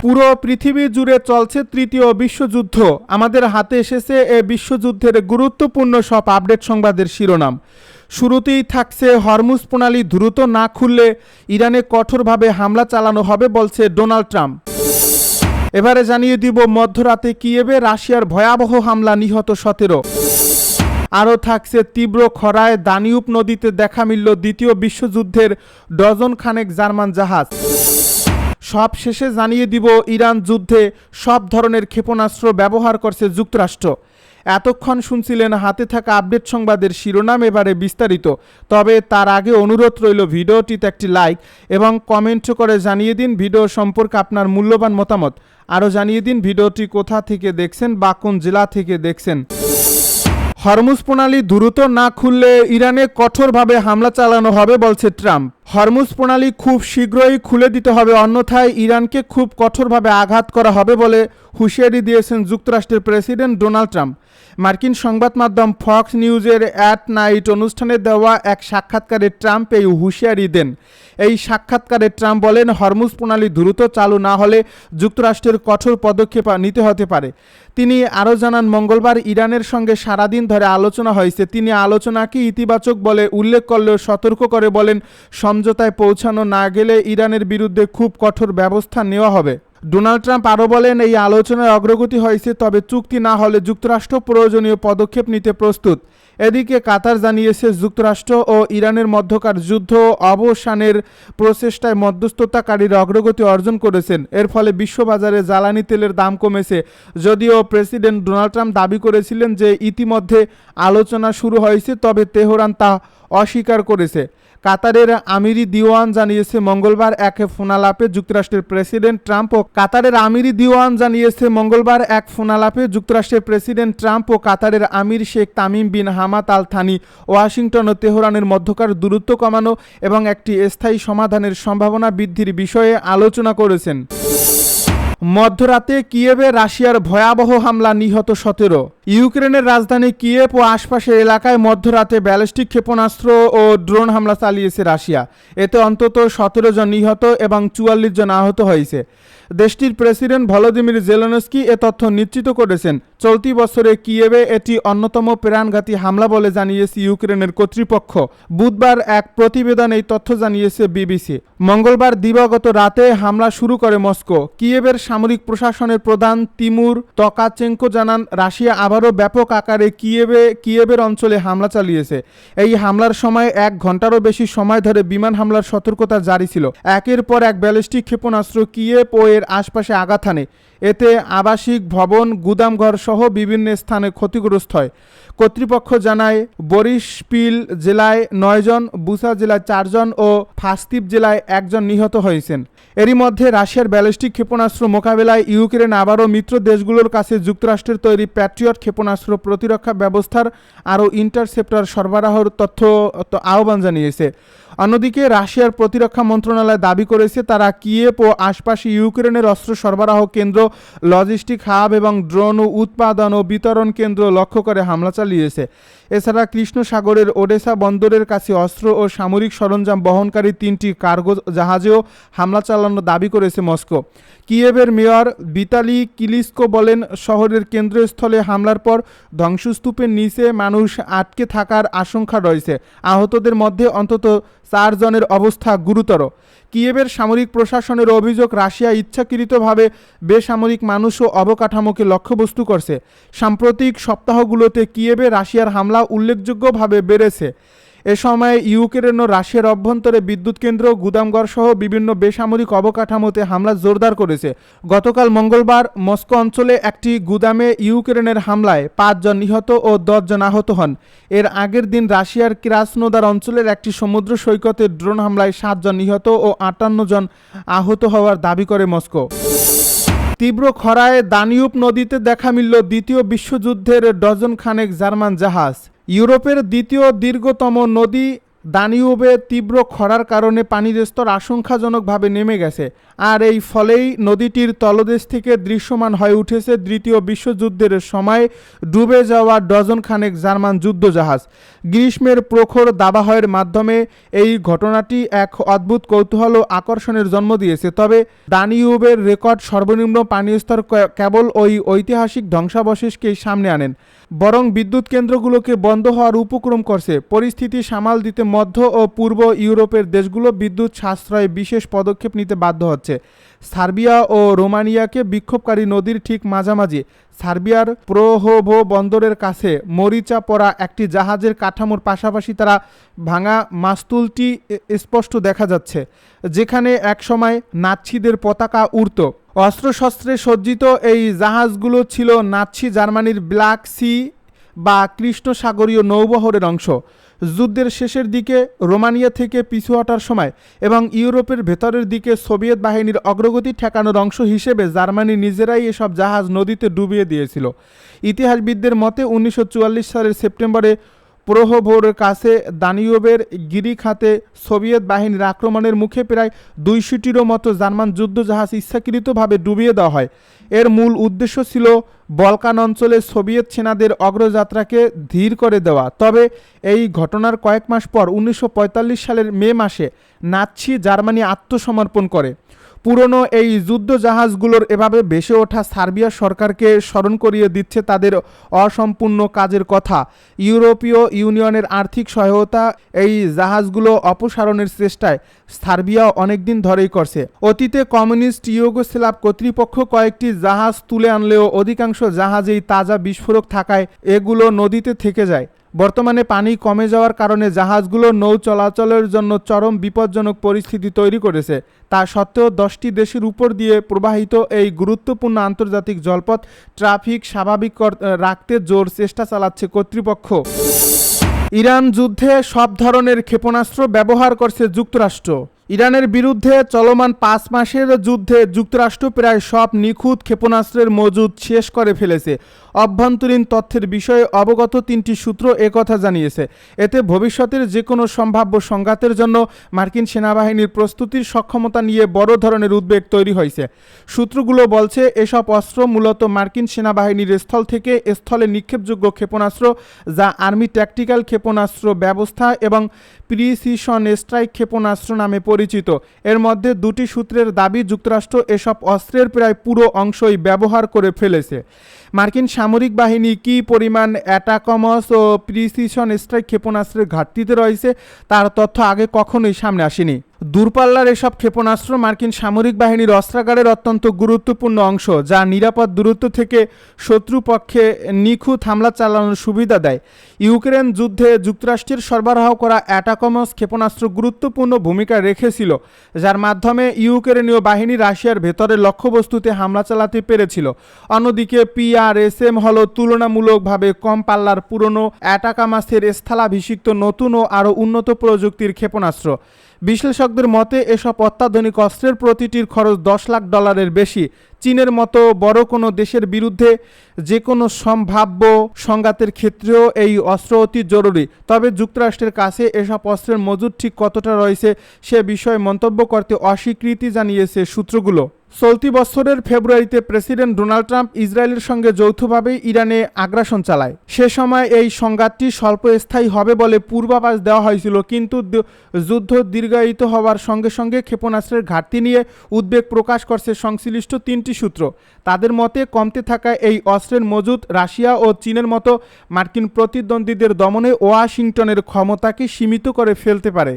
পুরো পৃথিবী জুড়ে চলছে তৃতীয় বিশ্বযুদ্ধ। আমাদের হাতে এসেছে এ বিশ্বযুদ্ধের গুরুত্বপূর্ণ সব আপডেট সংবাদের শিরোনাম। শুরুতেই থাকছে হরমুজ প্রণালী দ্রুত না খুললে ইরানে কঠোরভাবে হামলা চালানো হবে বলছে ডোনাল্ড ট্রাম্প। এবারে জানিয়ে দিব মধ্যরাতে কিয়েভে রাশিয়ার ভয়াবহ হামলা, নিহত 17। আরও থাকছে তীব্র খরায় দানিউব নদীতে দেখা মিলল দ্বিতীয় বিশ্বযুদ্ধের ডজন খানেক জার্মান জাহাজ। সব শেষে জানিয়ে দিব ইরান যুদ্ধে সব ধরনের ক্ষেপণাস্ত্র ব্যবহার করছে যুক্তরাষ্ট্র। এতক্ষণ শুনছিলেন হাতে থাকা আপডেট সংবাদের শিরোনাম, এবারে বিস্তারিত। তবে তার আগে অনুরোধ রইল ভিডিওটিতে একটি লাইক এবং কমেন্ট করে জানিয়ে দিন ভিডিও সম্পর্কে আপনার মূল্যবান মতামত। আরও জানিয়ে দিন ভিডিওটি কোথা থেকে দেখছেন বা কোন জেলা থেকে দেখছেন। হরমুজ প্রণালী দ্রুত না খুললে ইরানে কঠোরভাবে হামলা চালানো হবে বলছে ট্রাম্প। হরমুজ প্রণালী খুব শীঘ্রই খুলে দিতে হবে, অন্যথায় ইরানকে খুব কঠোরভাবে আঘাত করা হবে বলে হুঁশিয়ারি দিয়েছেন যুক্তরাষ্ট্রের প্রেসিডেন্ট ডোনাল্ড ট্রাম্প। মার্কিন সংবাদ মাধ্যম ফক্স নিউজের অ্যাট নাইট অনুষ্ঠানে দেওয়া এক সাক্ষাৎকারে ট্রাম্প এই হুঁশিয়ারি দেন। এই সাক্ষাৎকারে ট্রাম্প বলেন, হরমুজ প্রণালী দ্রুত চালু না হলে যুক্তরাষ্ট্রের কঠোর পদক্ষেপ নিতে হতে পারে। তিনি আরও জানান, মঙ্গলবার ইরানের সঙ্গে সারাদিন ধরে আলোচনা হয়েছে। তিনি আলোচনাকে ইতিবাচক বলে উল্লেখ করলেও সতর্ক করে বলেন, সমঝোতায় পৌঁছানো না গেলে ইরানের বিরুদ্ধে খুব কঠোর ব্যবস্থা নেওয়া হবে। ডোনাল্ড ট্রাম্প আরও বলেন, এই আলোচনায় অগ্রগতি হয়েছে, তবে চুক্তি না হলে যুক্তরাষ্ট্র প্রয়োজনীয় পদক্ষেপ নিতে প্রস্তুত। এদিকে কাতার জানিয়েছে, যুক্তরাষ্ট্র ও ইরানের মধ্যকার যুদ্ধ অবসানের প্রচেষ্টায় মধ্যস্থতাকারীরা অগ্রগতি অর্জন করেছেন। এর ফলে বিশ্ববাজারে জ্বালানি তেলের দাম কমেছে। যদিও প্রেসিডেন্ট ডোনাল্ড ট্রাম্প দাবি করেছিলেন যে ইতিমধ্যে আলোচনা শুরু হয়েছে, তবে তেহরান তা অস্বীকার করেছে। কাতারের আমিরি দিওয়ান জানিয়েছে মঙ্গলবার এক ফোনালাপে যুক্তরাষ্ট্রের প্রেসিডেন্ট ট্রাম্প ও কাতারের আমির শেখ Tamim bin Hamad Al Thani Washington ও তেহরানের মধ্যকার দূরত্ব কমানো এবং একটি স্থায়ী সমাধানের সম্ভাবনা বৃদ্ধির বিষয়ে আলোচনা করেছেন। মধ্যরাতে কিয়েভে রাশিয়ার ভয়াবহ হামলা, নিহত 17। ইউক্রেনের রাজধানী কিয়েভ ও আশপাশের এলাকায় মধ্যরাতে ব্যালিস্টিক ক্ষেপণাস্ত্র ও ড্রোন হামলা চালিয়েছে রাশিয়া। এতে অন্তত 17 জন নিহত এবং 44 জন আহত হয়েছে। দেশটির প্রেসিডেন্ট ভলোদিমির জেলেনস্কি এ তথ্য নিশ্চিত করেছেন। চলতি বছরে কিয়েভে এটি অন্যতম প্রাণঘাতী হামলা বলে জানিয়েছে ইউক্রেনের কর্তৃপক্ষ। বুধবার এক প্রতিবেদন এই তথ্য জানিয়েছে বিবিসি। মঙ্গলবার দিবাগত রাতে হামলা শুরু করে মস্কো। কিয়েভের সামরিক প্রশাসনের প্রধান তিমুর তকাচেঙ্কো জানান, রাশিয়া আবারও ব্যাপক আকারে কিয়েভের অঞ্চলে হামলা চালিয়েছে। এই হামলার সময় 1 ঘন্টারও বেশি সময় ধরে বিমান হামলার সতর্কতা জারি ছিল। একের পর এক ব্যালিস্টিক ক্ষেপণাস্ত্র কিয়েভ ও এর আশপাশে আঘাত হানে। এতে আবাসিক ভবন, গুদামঘর সহ বিভিন্ন স্থানে ক্ষতিগ্রস্ত হয়। কর্তৃপক্ষ জানায়, বরিশপিল জেলায় 9 জন, বুসা জেলায় 4 জন ও ফাস্তিভ জেলায় 1 জন নিহত হয়েছেন। এরই মধ্যে রাশিয়ার ব্যালিস্টিক ক্ষেপণাস্ত্র মোকাবেলায় ইউক্রেন আবারও মিত্র দেশগুলোর কাছে যুক্তরাষ্ট্রের তৈরি প্যাট্রিয়ট ক্ষেপণাস্ত্র প্রতিরক্ষা ব্যবস্থার আরও ইন্টারসেপ্টর সরবরাহের আহ্বান জানিয়েছে। অন্যদিকে রাশিয়ার প্রতিরক্ষা মন্ত্রণালয় দাবি করেছে, তারা কিয়েভ ও আশপাশে ইউক্রেনের অস্ত্র সরবরাহ কেন্দ্র, লজিস্টিক হাব এবং ড্রোন ও উৎপাদন ও বিতরণ কেন্দ্র লক্ষ্য করে হামলা চালিয়েছে। এছাড়া কৃষ্ণ সাগরের ওডেসা বন্দরের কাছে অস্ত্র ও সামরিক সরঞ্জাম বহনকারী 3টি কার্গো জাহাজেও হামলা চালানোর দাবি করেছে মস্কো। কিয়েভের মেয়র ভিতালি কিলিস্কো বলেন, শহরের কেন্দ্রস্থলে হামলার পর ধ্বংসস্তূপের নিচে মানুষ আটকে থাকার আশঙ্কা রয়েছে। আহতদের মধ্যে অন্তত 4 জনের অবস্থা গুরুতর। কিয়েভের সামরিক প্রশাসনের অভিযোগ, রাশিয়া ইচ্ছাকৃতভাবে বেসামরিক মানুষ ও অবকাঠামোকে লক্ষ্যবস্তু করছে। সাম্প্রতিক সপ্তাহগুলোতে কিয়েভে রাশিয়ার হামলা উল্লেখযোগ্যভাবে বেড়েছে। এ সময় ইউক্রেন ও রাশিয়ার অভ্যন্তরে বিদ্যুৎ কেন্দ্র, গুদামঘর সহ বিভিন্ন বেসামরিক অবকাঠামোতে হামলা জোরদার করেছে। গতকাল মঙ্গলবার মস্কো অঞ্চলে একটি গুদামে ইউক্রেনের হামলায় 5 জন নিহত ও 10 জন আহত হন। এর আগের দিন রাশিয়ার ক্রাসনোদার অঞ্চলের একটি সমুদ্র সৈকতে ড্রোন হামলায় 7 জন নিহত ও 58 জন আহত হওয়ার দাবি করে মস্কো। তীব্র খরায় দানিউব নদীতে দেখা মিলল দ্বিতীয় বিশ্বযুদ্ধের ডজন খানেক জার্মান জাহাজ। ইউরোপের দ্বিতীয় দীর্ঘতম নদী দানিউবে তীব্র খরার কারণে পানির স্তর আশঙ্কাজনকভাবে নেমে গেছে, আর এই ফলেই নদীটির তলদেশ থেকে দৃশ্যমান হয়ে উঠেছে দ্বিতীয় বিশ্বযুদ্ধের সময় ডুবে যাওয়া ডজন খানেক জার্মান যুদ্ধজাহাজ। গ্রীষ্মের প্রখর দাবানলের মাধ্যমে এই ঘটনাটি এক অদ্ভুত কৌতূহল ও আকর্ষণের জন্ম দিয়েছে। তবে দানিউবের রেকর্ড সর্বনিম্ন পানীয় স্তর কেবল ওই ঐতিহাসিক ধ্বংসাবশেষকেই সামনে আনেন, বরং বিদ্যুৎ কেন্দ্রগুলোকে বন্ধ হওয়ার উপক্রম করছে। পরিস্থিতি সামাল দিতে মধ্য ও পূর্ব ইউরোপের দেশগুলো বিদ্যুৎ সাশ্রয়ে বিশেষ পদক্ষেপ নিতে বাধ্য হচ্ছে। সার্বিয়া ও রোমানিয়াকে বিক্ষোভকারী নদীর ঠিক মাঝামাঝি সার্বিয়ার প্রোহোভো বন্দরের কাছে মরিচা পড়া একটি জাহাজের কাঠামোর পাশাপাশি তারা ভাঙা মাস্তুলটি স্পষ্ট দেখা যাচ্ছে, যেখানে একসময় নাৎসিদের পতাকা উড়ত। অস্ত্রশস্ত্রে সজ্জিত এই জাহাজগুলো ছিল নাৎসি জার্মানির ব্ল্যাক সি বা কৃষ্ণ সাগরীয় নৌবহরের অংশ। যুদ্ধের শেষের দিকে রোমানিয়া থেকে পিছু হটার সময় এবং ইউরোপের ভেতরের দিকে সোভিয়েত বাহিনীর অগ্রগতি ঠেকানোর অংশ হিসেবে জার্মানি নিজেরাই এসব জাহাজ নদীতে ডুবিয়ে দিয়েছিল। ইতিহাসবিদদের মতে 1944 সালের সেপ্টেম্বরে প্রোহোভোর কাছে দানিউবের গিরিখাতে সোভিয়েত বাহিনীর আক্রমণের মুখে প্রায় 200টিরও মতো জার্মান যুদ্ধজাহাজ ইচ্ছাকৃতভাবে ডুবিয়ে দেওয়া হয়। এর মূল উদ্দেশ্য ছিল বলকান অঞ্চলে সোভিয়েত সেনাদের অগ্রযাত্রাকে ধীর করে দেওয়া। তবে এই ঘটনার কয়েক মাস পর 1945 সালের মে মাসে নাৎসি জার্মানি আত্মসমর্পণ করে। পুরনো এই যুদ্ধজাহাজগুলোর এভাবে ভেসে ওঠা সার্বিয়া সরকারকে স্মরণ করিয়ে দিচ্ছে তাদের অসম্পূর্ণ কাজের কথা। ইউরোপীয় ইউনিয়নের আর্থিক সহায়তা এই জাহাজগুলো অপসারণের চেষ্টায় সার্বিয়া অনেকদিন ধরেই করছে। অতীতে কমিউনিস্ট ইউগোস্লাভ কর্তৃপক্ষ কয়েকটি জাহাজ তুলে আনলেও অধিকাংশ জাহাজেই তাজা বিস্ফোরক থাকায় এগুলো নদীতে থেকে যায়। বর্তমানে পানি কমে যাওয়ার কারণে জাহাজগুলো নৌ চলাচলের জন্য চরম বিপজ্জনক পরিস্থিতি তৈরি করেছে। তা সত্ত্বেও 10টি দেশের উপর দিয়ে প্রবাহিত এই গুরুত্বপূর্ণ আন্তর্জাতিক জলপথ ট্রাফিক স্বাভাবিক রাখতে জোর চেষ্টা চালাচ্ছে কর্তৃপক্ষ। ইরান যুদ্ধে সব ধরনের ক্ষেপণাস্ত্র ব্যবহার করছে যুক্তরাষ্ট্র। ইরানের বিরুদ্ধে চলমান 5 মাসের যুদ্ধে যুক্তরাষ্ট্র প্রায় সব নিখুঁত ক্ষেপণাস্ত্রের মজুদ শেষ করে ফেলেছে। অভ্যন্তরীণ তথ্যের বিষয়ে অবগত 3টি সূত্র একথা জানিয়েছে। এতে ভবিষ্যতের যে কোনো সম্ভাব্য সংঘাতের জন্য মার্কিন সেনাবাহিনীর প্রস্তুতির সক্ষমতা নিয়ে বড় ধরনের উদ্বেগ তৈরি হয়েছে। সূত্রগুলো বলছে এসব অস্ত্র মূলত মার্কিন সেনাবাহিনীর স্থল থেকে স্থলে নিক্ষেপযোগ্য ক্ষেপণাস্ত্র, যা আর্মি ট্যাকটিক্যাল ক্ষেপণাস্ত্র ব্যবস্থা এবং প্রিসিশন স্ট্রাইক ক্ষেপণাস্ত্র নামে পরিচিত। এর মধ্যে 2টি সূত্রের দাবি যুক্তরাষ্ট্র এসব অস্ত্রের প্রায় পুরো অংশই ব্যবহার করে ফেলেছে। মার্কিন সামরিক বাহিনী কী পরিমাণ অ্যাটাকমস ও প্রিসিশন স্ট্রাইক ক্ষেপণাস্ত্রের ঘাটতিতে রয়েছে তার তথ্য আগে কখনোই সামনে আসেনি। দূরপাল্লার এসব ক্ষেপণাস্ত্র মার্কিন সামরিক বাহিনীর অস্ত্রাগারের অত্যন্ত গুরুত্বপূর্ণ অংশ, যা নিরাপদ দূরত্ব থেকে শত্রুপক্ষে নিখুঁত হামলা চালানোর সুবিধা দেয়। ইউক্রেন যুদ্ধে যুক্তরাষ্ট্রের সরবরাহ করা অ্যাটাকমস ক্ষেপণাস্ত্র গুরুত্বপূর্ণ ভূমিকা রেখেছিল, যার মাধ্যমে ইউক্রেনীয় বাহিনী রাশিয়ার ভেতরে লক্ষ্যবস্তুতে হামলা চালাতে পেরেছিল। অন্যদিকে পিআরএসএম হল তুলনামূলকভাবে কম পাল্লার পুরনো অ্যাটাকামাসের স্থলাভিষিক্ত নতুন ও আরও উন্নত প্রযুক্তির ক্ষেপণাস্ত্র। বিশ্লেষকদের মতে এসব অত্যাধুনিক অস্ত্রের প্রতিটির খরচ $10 লাখ বেশি। চীনের মতো বড় কোনো দেশের বিরুদ্ধে যে কোনো সম্ভাব্য সংঘাতের ক্ষেত্রেও এই অস্ত্র অতি জরুরি। তবে যুক্তরাষ্ট্রের কাছে এসব অস্ত্রের মজুদ ঠিক কতটা রয়েছে সে বিষয়ে মন্তব্য করতে অস্বীকৃতি জানিয়েছে সূত্রগুলো। চলতি বছরের ফেব্রুয়ারিতে প্রেসিডেন্ট ডোনাল্ড ট্রাম্প ইসরায়েলের সঙ্গে যৌথভাবে ইরানে আগ্রাসন চালায়। সে সময় এই সংঘাতটি স্বল্পস্থায়ী হবে বলে পূর্বাভাস দেওয়া হয়েছিল, কিন্তু যুদ্ধ দীর্ঘায়িত হওয়ার সঙ্গে সঙ্গে ক্ষেপণাস্ত্রের ঘাটতি নিয়ে উদ্বেগ প্রকাশ করছে সংশ্লিষ্ট 3টি সূত্র। তাদের মতে কমতে থাকা এই অস্ত্রের মজুদ রাশিয়া ও চীনের মতো মার্কিন প্রতিদ্বন্দ্বীদের দমনে ওয়াশিংটনের ক্ষমতাকে সীমিত করে ফেলতে পারে।